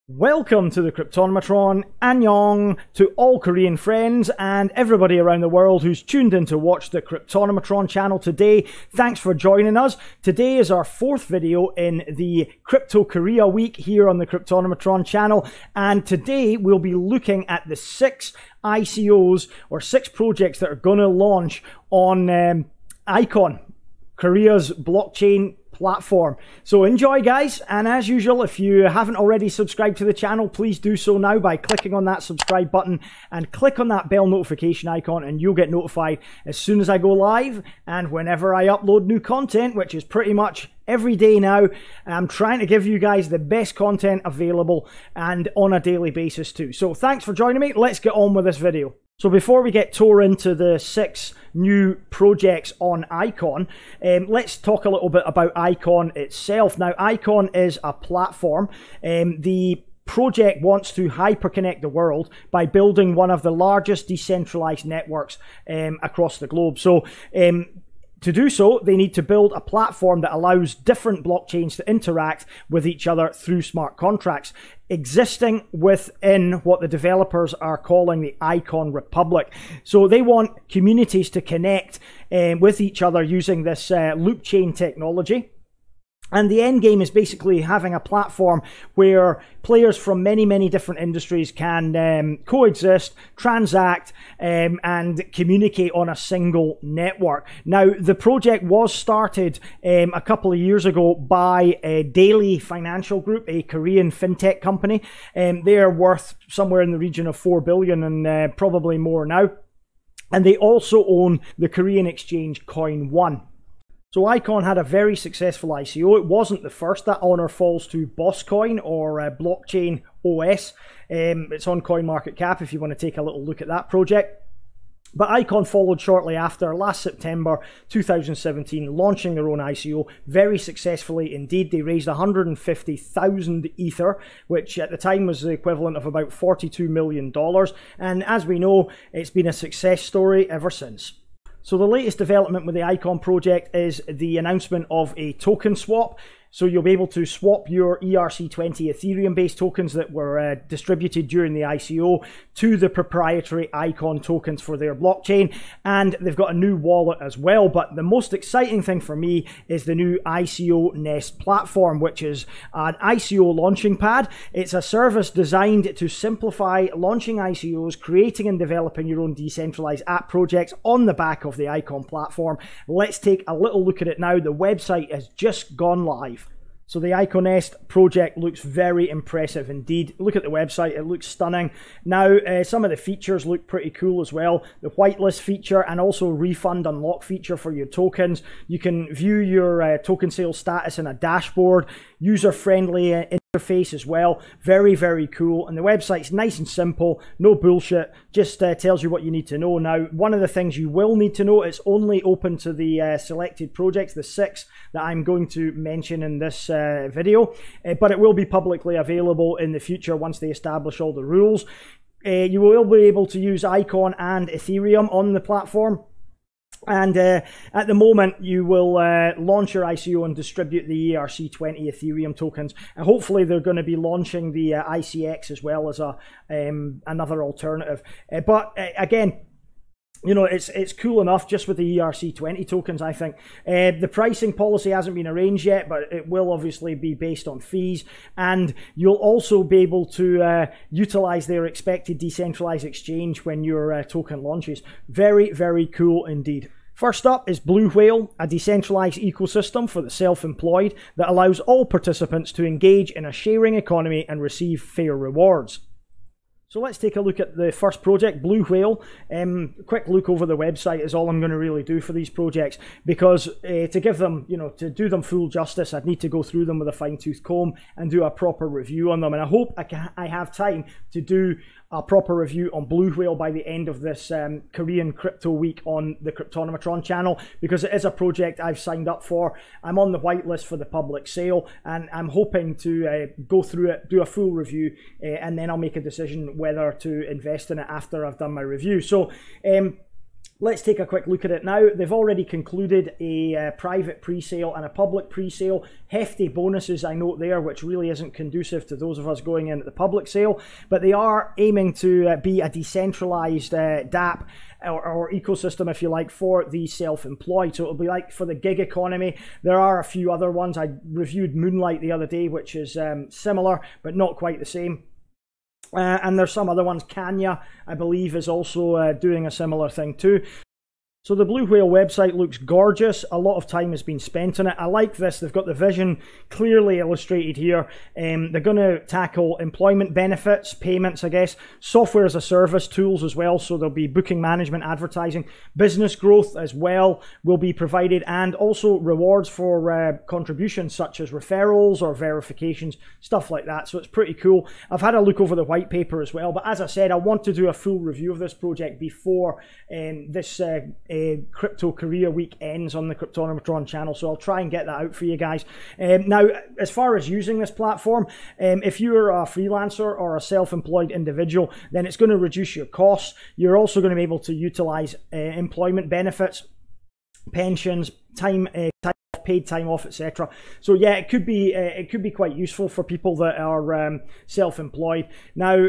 Welcome to the Cryptonomatron, annyeong to all Korean friends and everybody around the world who's tuned in to watch the Cryptonomatron channel today. Thanks for joining us. Today is our fourth video in the Crypto Korea week here on the Cryptonomatron channel, and today we'll be looking at the 6 ICOs or 6 projects that are going to launch on ICON, Korea's blockchain platform. So enjoy, guys, and as usual, if you haven't already subscribed to the channel, please do so now by clicking on that subscribe button and click on that bell notification icon, and you'll get notified as soon as I go live and whenever I upload new content, which is pretty much every day now. I'm trying to give you guys the best content available and on a daily basis too. So thanks for joining me. Let's get on with this video. So before we get tore into the 6 new projects on ICON, let's talk a little bit about ICON itself. Now, ICON is a platform. The project wants to hyperconnect the world by building one of the largest decentralized networks across the globe. So to do so, they need to build a platform that allows different blockchains to interact with each other through smart contracts, existing within what the developers are calling the ICON Republic. So they want communities to connect with each other using this loop chain technology. And the end game is basically having a platform where players from many different industries can coexist, transact, and communicate on a single network. Now, the project was started a couple of years ago by a Daily Financial Group, a Korean fintech company. They are worth somewhere in the region of 4 billion and probably more now. And they also own the Korean exchange Coin1. So ICON had a very successful ICO. It wasn't the first. That honor falls to Bosscoin or Blockchain OS. It's on CoinMarketCap if you want to take a little look at that project. But ICON followed shortly after, last September 2017, launching their own ICO very successfully indeed. They raised 150,000 Ether, which at the time was the equivalent of about $42 million. And as we know, it's been a success story ever since. So the latest development with the ICON project is the announcement of a token swap. So you'll be able to swap your ERC20 Ethereum-based tokens that were distributed during the ICO to the proprietary ICON tokens for their blockchain. And they've got a new wallet as well. But the most exciting thing for me is the new ICONest platform, which is an ICO launching pad. It's a service designed to simplify launching ICOs, creating and developing your own decentralized app projects on the back of the ICON platform. Let's take a little look at it now. The website has just gone live. So the ICONest project looks very impressive indeed. Look at the website, it looks stunning. Now, some of the features look pretty cool as well. The whitelist feature and also refund unlock feature for your tokens. You can view your token sales status in a dashboard, user-friendly interface as well. Very cool. And the website's nice and simple, no bullshit, just tells you what you need to know. Now, one of the things you will need to know, it's only open to the selected projects, the 6 that I'm going to mention in this video, but it will be publicly available in the future once they establish all the rules. You will be able to use ICON and Ethereum on the platform. And at the moment, you will launch your ICO and distribute the ERC20 Ethereum tokens. And hopefully, they're going to be launching the ICX as well as another alternative. But again, you know, it's cool enough just with the ERC20 tokens, I think. The pricing policy hasn't been arranged yet, but it will obviously be based on fees. And you'll also be able to utilize their expected decentralized exchange when your token launches. Very cool indeed. First up is Blue Whale, a decentralized ecosystem for the self-employed that allows all participants to engage in a sharing economy and receive fair rewards. So let's take a look at the first project, Blue Whale. Quick look over the website is all I'm going to really do for these projects, because to give them, you know, to do them full justice, I'd need to go through them with a fine-tooth comb and do a proper review on them. And I hope I have time to do a proper review on Blue Whale by the end of this Korean crypto week on the Cryptonomatron channel, because it is a project I've signed up for. I'm on the whitelist for the public sale, and I'm hoping to go through it, do a full review, and then I'll make a decision whether to invest in it after I've done my review. So Let's take a quick look at it now. They've already concluded a private pre-sale and a public pre-sale. Hefty bonuses, I note there, which really isn't conducive to those of us going in at the public sale. But they are aiming to be a decentralized DApp or ecosystem, if you like, for the self-employed. So it'll be like for the gig economy. There are a few other ones. I reviewed Moonlight the other day, which is similar, but not quite the same. And there's some other ones. Kanya, I believe, is also doing a similar thing too. So the Blue Whale website looks gorgeous. A lot of time has been spent on it. I like this. They've got the vision clearly illustrated here. They're going to tackle employment benefits, payments, I guess, software as a service tools as well. So there'll be booking management, advertising, business growth as well will be provided, and also rewards for contributions such as referrals or verifications, stuff like that. So it's pretty cool. I've had a look over the white paper as well, but as I said, I want to do a full review of this project before this Crypto Korea week ends on the Cryptonomatron channel, so I'll try and get that out for you guys. Now, as far as using this platform, if you're a freelancer or a self-employed individual, then it's going to reduce your costs. You're also going to be able to utilize employment benefits, pensions, paid time off, etc. So yeah, it could be quite useful for people that are self-employed. Now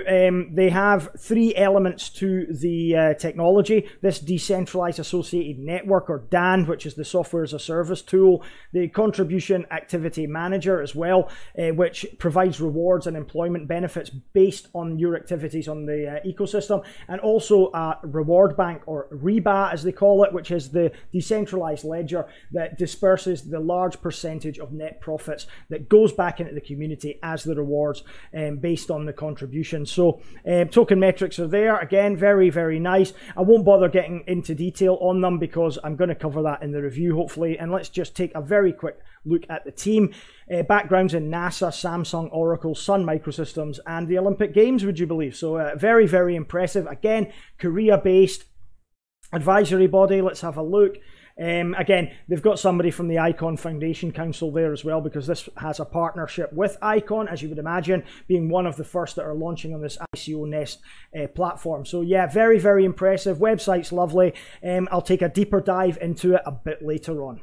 they have three elements to the technology: this decentralized associated network, or DAN, which is the software as a service tool; the contribution activity manager as well, which provides rewards and employment benefits based on your activities on the ecosystem; and also a reward bank, or REBA as they call it, which is the decentralized ledger that disperses the large percentage of net profits that goes back into the community as the rewards based on the contribution. So token metrics are there. Again, very, very nice. I won't bother getting into detail on them because I'm going to cover that in the review, hopefully. And let's just take a very quick look at the team. Backgrounds in NASA, Samsung, Oracle, Sun Microsystems, and the Olympic Games, would you believe? So very, very impressive. Again, Korea-based advisory body. Let's have a look. Again, they've got somebody from the ICON Foundation Council there as well, because this has a partnership with ICON, as you would imagine, being one of the first that are launching on this ICONest platform. So yeah, very, very impressive. Website's lovely. I'll take a deeper dive into it a bit later on.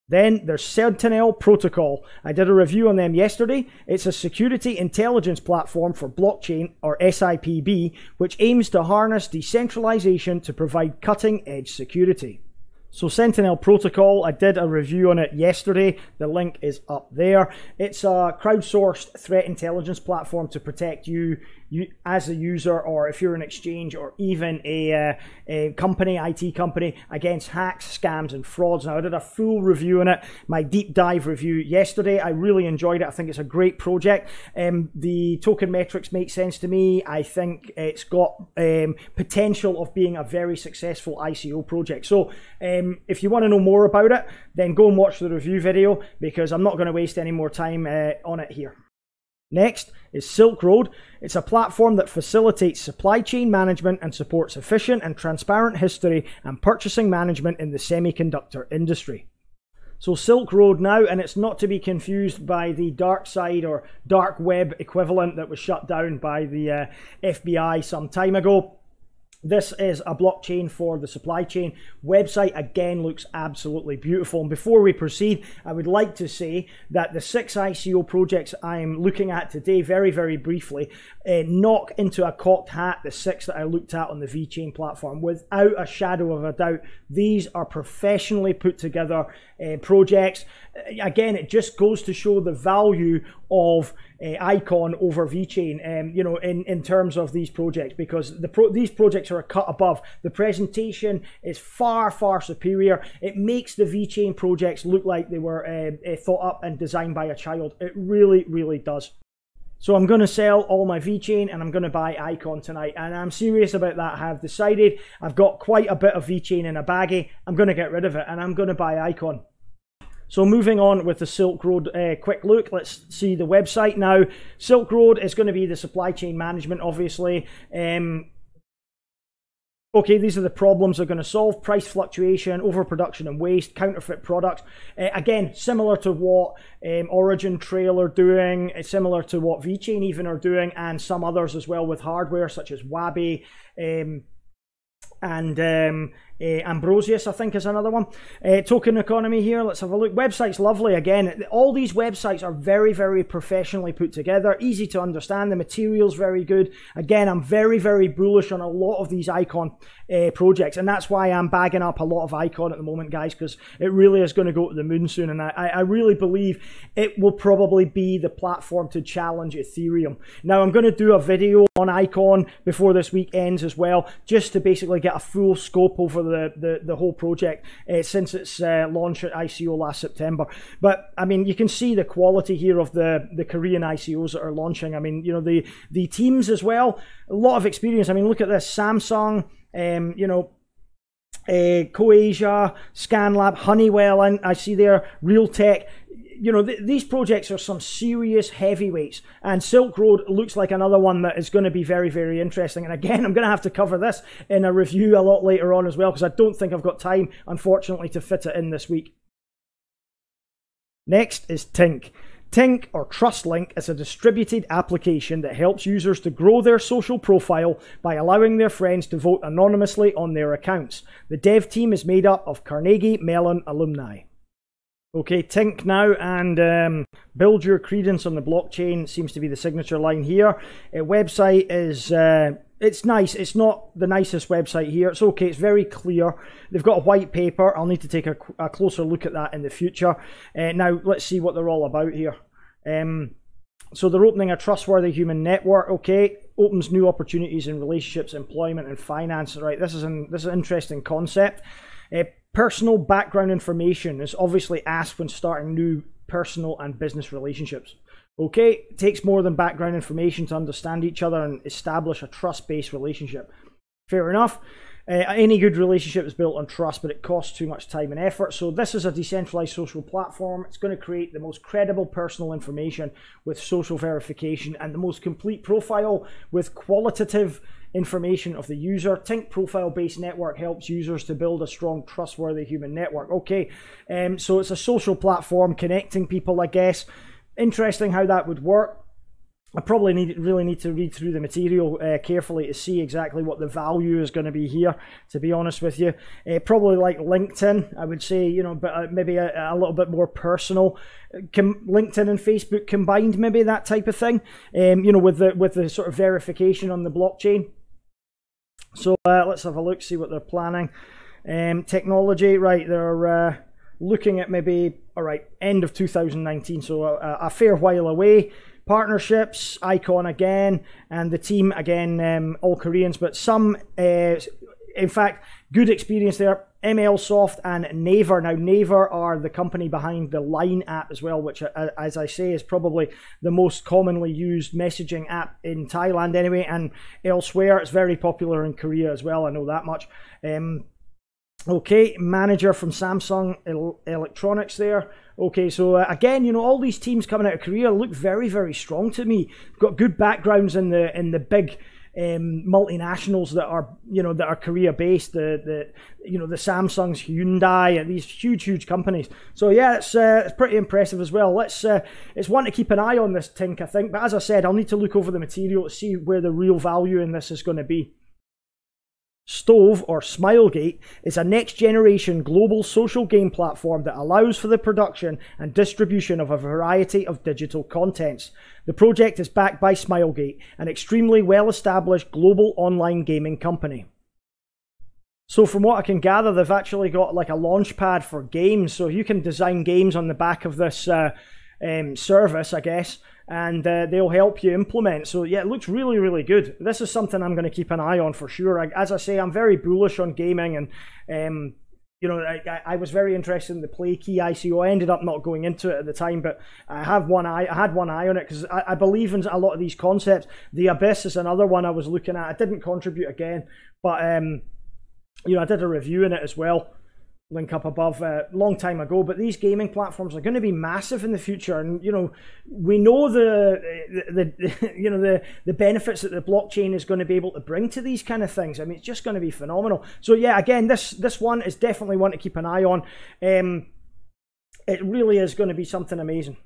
Then there's Sentinel Protocol. I did a review on them yesterday. It's a security intelligence platform for blockchain, or SIPB, which aims to harness decentralization to provide cutting-edge security. So Sentinel Protocol, I did a review on it yesterday. The link is up there. It's a crowdsourced threat intelligence platform to protect you as a user, or if you're an exchange or even a company, IT company, against hacks, scams, and frauds. Now, I did a full review on it, my deep dive review yesterday. I really enjoyed it. I think it's a great project. The token metrics make sense to me. I think it's got potential of being a very successful ICO project. So if you want to know more about it, then go and watch the review video, because I'm not going to waste any more time on it here. Next is Silkroad. It's a platform that facilitates supply chain management and supports efficient and transparent history and purchasing management in the semiconductor industry. So Silkroad now, and it's not to be confused by the dark side or dark web equivalent that was shut down by the FBI some time ago. This is a blockchain for the supply chain. Website again looks absolutely beautiful. And before we proceed, I would like to say that the 6 ICO projects I'm looking at today, very, very briefly, knock into a cocked hat the 6 that I looked at on the VeChain platform. Without a shadow of a doubt, these are professionally put together projects. Again, it just goes to show the value of Icon over VeChain, you know, in terms of these projects, because these projects are a cut above. The presentation is far, far superior. It makes the VeChain projects look like they were thought up and designed by a child. It really, really does. So I'm going to sell all my VeChain and I'm going to buy Icon tonight, and I'm serious about that. I have decided. I've got quite a bit of VeChain in a baggie. I'm going to get rid of it and I'm going to buy Icon. So moving on with the Silkroad quick look, let's see the website now. Silkroad is going to be the supply chain management, obviously. Okay, these are the problems they're going to solve: price fluctuation, overproduction and waste, counterfeit products. Again, similar to what Origin Trail are doing, similar to what VeChain even are doing, and some others as well with hardware such as Wabi and Ambrosius, I think, is another one. Token economy here. Let's have a look. Website's lovely. Again, all these websites are very, very professionally put together. Easy to understand. The material's very good. Again, I'm very, very bullish on a lot of these Icon projects. And that's why I'm bagging up a lot of Icon at the moment, guys, because it really is going to go to the moon soon. And I really believe it will probably be the platform to challenge Ethereum. Now, I'm going to do a video on Icon before this week ends as well, just to basically get a full scope over the whole project since its launch at ICO last September. But I mean, you can see the quality here of the Korean ICOs that are launching. I mean, you know, the teams as well, a lot of experience. I mean, look at this: Samsung, you know, CoAsia, ScanLab, Honeywell, and I see there Realtek. You know, these projects are some serious heavyweights, and Silkroad looks like another one that is going to be very, very interesting. And again, I'm going to have to cover this in a review a lot later on as well, because I don't think I've got time, unfortunately, to fit it in this week. Next is Tink. Tink, or TrustLink, is a distributed application that helps users to grow their social profile by allowing their friends to vote anonymously on their accounts. The dev team is made up of Carnegie Mellon alumni. Okay, Tink now, and build your credence on the blockchain seems to be the signature line here. Website is, it's nice. It's not the nicest website here. It's okay. It's very clear. They've got a white paper. I'll need to take a closer look at that in the future. Now, let's see what they're all about here. So they're opening a trustworthy human network. Okay, opens new opportunities in relationships, employment, and finance. Right, this is an interesting concept. Personal background information is obviously asked when starting new personal and business relationships. Okay, it takes more than background information to understand each other and establish a trust-based relationship. Fair enough. Any good relationship is built on trust, but it costs too much time and effort. So this is a decentralized social platform. It's going to create the most credible personal information with social verification and the most complete profile with qualitative information of the user. Tink profile-based network helps users to build a strong, trustworthy human network. Okay, so it's a social platform connecting people, I guess. Interesting how that would work. I probably really need to read through the material carefully to see exactly what the value is going to be here, to be honest with you. Probably like LinkedIn, I would say, you know, but maybe a little bit more personal. LinkedIn and Facebook combined, maybe that type of thing, you know, with the sort of verification on the blockchain. So let's have a look, see what they're planning. Technology, right, they're looking at maybe, all right, end of 2019, so a fair while away. Partnerships, Icon again, and the team again, all Koreans, but some, in fact, good experience there. MLSoft and Naver. Now, Naver are the company behind the Line app as well, which, as I say, is probably the most commonly used messaging app in Thailand anyway, and elsewhere. It's very popular in Korea as well, I know that much. Okay, manager from Samsung Electronics there. Okay, so again, you know, all these teams coming out of Korea look very, very strong to me. Got good backgrounds in the big multinationals that are, you know, that are Korea based. The you know, the Samsungs, Hyundai, and these huge companies. So yeah, it's pretty impressive as well. It's one to keep an eye on, this Tink, I think. But as I said, I'll need to look over the material to see where the real value in this is going to be. Stove, or Smilegate, is a next-generation global social game platform that allows for the production and distribution of a variety of digital contents. The project is backed by Smilegate, an extremely well-established global online gaming company. So from what I can gather, they've actually got like a launchpad for games, so you can design games on the back of this service, I guess, and they'll help you implement. So yeah, it looks really, really good. This is something I'm going to keep an eye on for sure. As I say, I'm very bullish on gaming, and you know, I was very interested in the PlayKey ICO. I ended up not going into it at the time, but I had one eye on it because I believe in a lot of these concepts. The Abyss is another one I was looking at. I didn't contribute again, but you know, I did a review in it as well. Link up above a long time ago. But these gaming platforms are going to be massive in the future, and you know, we know you know, the benefits that the blockchain is going to be able to bring to these kind of things. I mean, it's just going to be phenomenal. So yeah, again, this one is definitely one to keep an eye on. It really is going to be something amazing.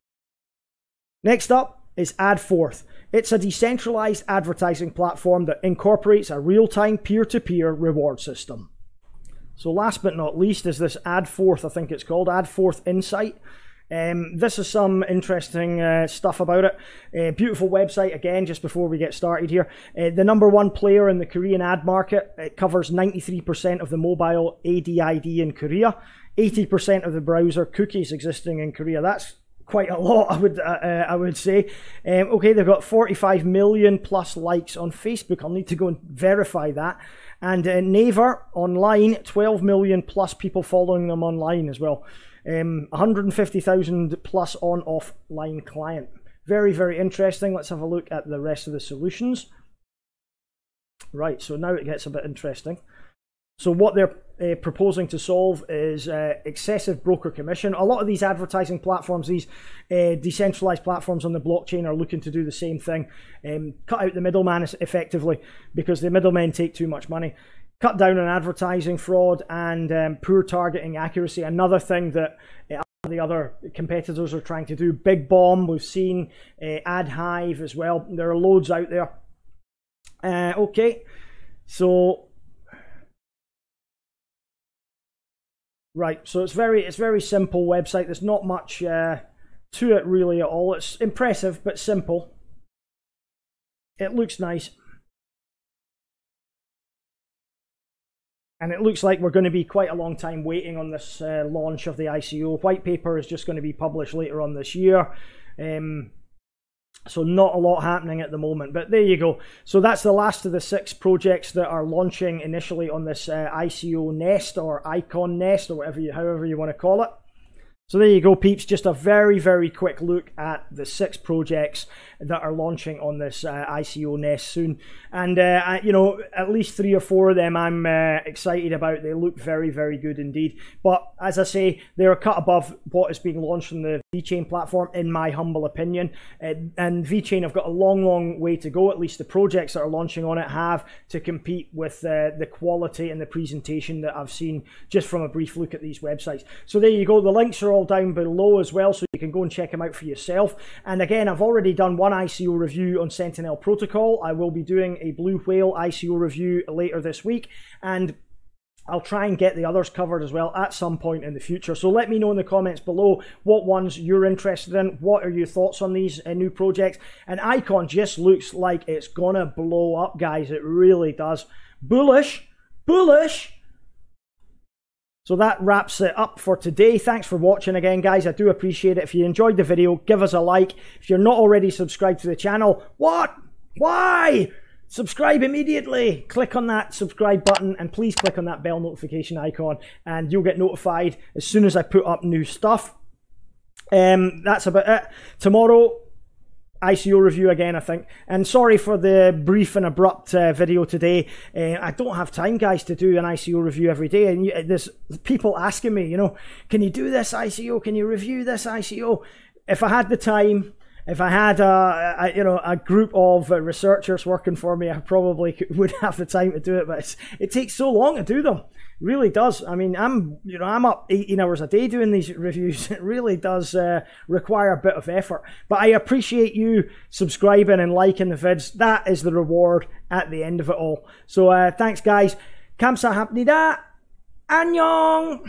Next up is Adfora. It's a decentralized advertising platform that incorporates a real-time peer-to-peer reward system. So last but not least is this Adfora, I think it's called, Adfora Insight. This is some interesting stuff about it. Beautiful website, again, just before we get started here. The #1 player in the Korean ad market. It covers 93% of the mobile ADID in Korea, 80% of the browser cookies existing in Korea. That's quite a lot, I would say. Okay, they've got 45 million plus likes on Facebook. I'll need to go and verify that. And Naver online, 12 million plus people following them online as well. 150,000 plus on offline client. Very, very interesting. Let's have a look at the rest of the solutions. Right, so now it gets a bit interesting. So what they're proposing to solve is excessive broker commission. A lot of these advertising platforms, these decentralized platforms on the blockchain, are looking to do the same thing. Cut out the middleman effectively, because the middlemen take too much money. Cut down on advertising fraud and poor targeting accuracy. Another thing that the other competitors are trying to do. Big Bomb, we've seen AdHive as well. There are loads out there. Okay, so right, so it's very simple website. There's not much to it really at all. It's impressive but simple. It looks nice. And it looks like we're going to be quite a long time waiting on this launch of the ICO. White paper is just going to be published later on this year. So not a lot happening at the moment, but there you go. So that's the last of the 6 projects that are launching initially on this ICONest or ICONest, or however you want to call it. So there you go, peeps. Just a very, very quick look at the 6 projects that are launching on this ICONest soon. And, you know, at least 3 or 4 of them I'm excited about. They look very, very good indeed. But as I say, they're a cut above what is being launched on the VeChain platform, in my humble opinion. And VeChain have got a long, long way to go. At least the projects that are launching on it have to compete with the quality and the presentation that I've seen just from a brief look at these websites. So there you go. The links are all down below as well, so you can go and check them out for yourself. And again, I've already done one ICO review on Sentinel Protocol. I will be doing a Blue Whale ICO review later this week, and I'll try and get the others covered as well at some point in the future. So let me know in the comments below what ones you're interested in. What are your thoughts on these new projects? And Icon just looks like it's gonna blow up, guys. It really does. Bullish, bullish. So that wraps it up for today. Thanks for watching again, guys. I do appreciate it. If you enjoyed the video, give us a like. If you're not already subscribed to the channel, what? Why? Subscribe immediately. Click on that subscribe button, and please click on that bell notification icon, and you'll get notified as soon as I put up new stuff. That's about it. Tomorrow, ICO review again, I think. And sorry for the brief and abrupt video today. I don't have time, guys, to do an ICO review every day. And there's people asking me, you know, can you do this ICO? Can you review this ICO? If I had the time, if I had a group of researchers working for me, I probably would have the time to do it. But it takes so long to do them. It really does. I mean, I'm up 18 hours a day doing these reviews. It really does require a bit of effort. But I appreciate you subscribing and liking the vids. That is the reward at the end of it all. So thanks, guys. 감사합니다. 안녕.